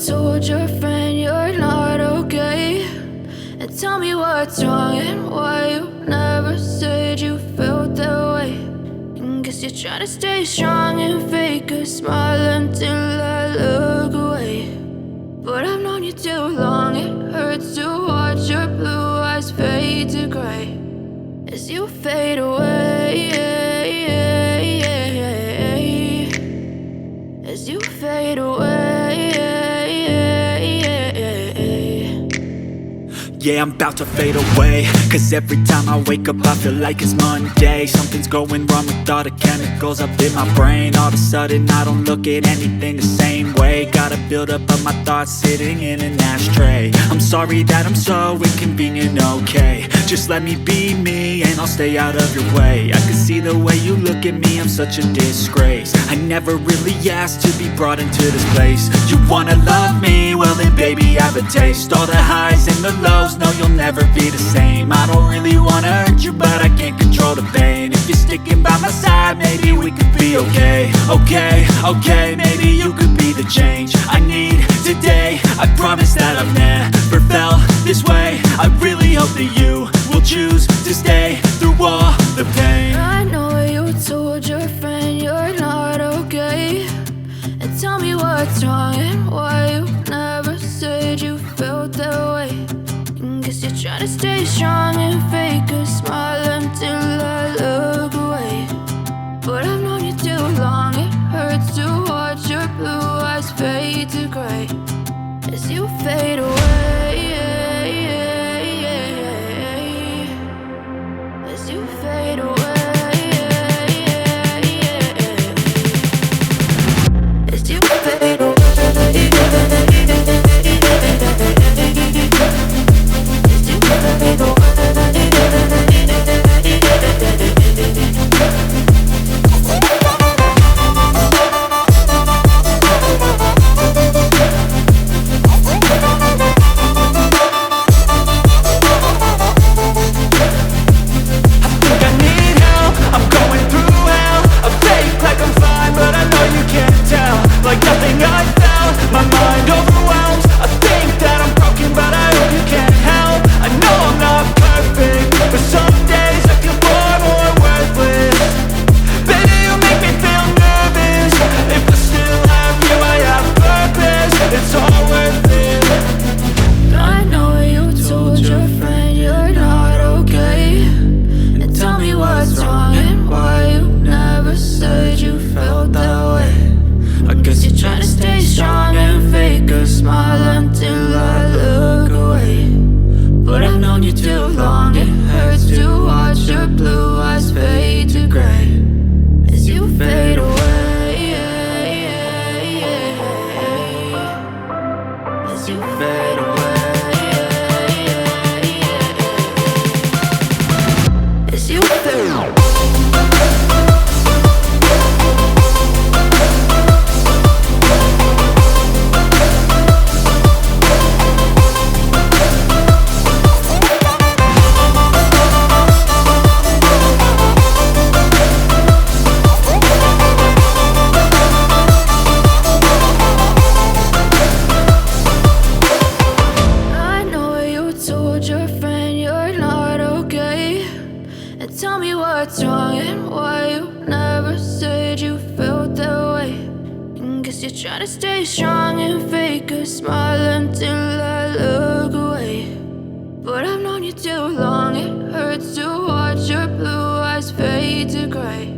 told your friend you're not okay, and tell me what's wrong and why you never said you felt that way. And guess you're trying to stay strong and fake a smile until I look away. But I've known you too long, it hurts to watch your blue eyes fade to gray as you fade away, as you fade away. Yeah, I'm about to fade away, cause every time I wake up I feel like it's Monday. Something's going wrong with all the chemicals up in my brain. All of a sudden I don't look at anything the same way. Gotta build up of my thoughts sitting in an ashtray. I'm sorry that I'm so inconvenient, okay. Just let me be me and I'll stay out of your way. I can see the way you look at me, I'm such a disgrace. I never really asked to be brought into this place. You wanna love me? Well then baby I have a taste. All the highs and the lows, no you'll never be the same. I don't really wanna hurt you but I can't control the pain. If you're sticking by my side maybe we could be okay. Okay, maybe you could be the change I need today. I promise that I've never felt this way. I really hope that you will choose to stay through all the pain. I know you told your friend you're not okay, and tell me what's wrong and why you never said you felt that way. And guess you're trying to stay strong and fake a smile until I look away. But I've known you too long, it hurts to watch your blue eyes fade to gray as you fade away, as you fade away, as you fade away. Tell me what's wrong and why you never said you felt that way. And guess you're trying to stay strong and fake a smile until I look away. But I've known you too long, it hurts to watch your blue eyes fade to gray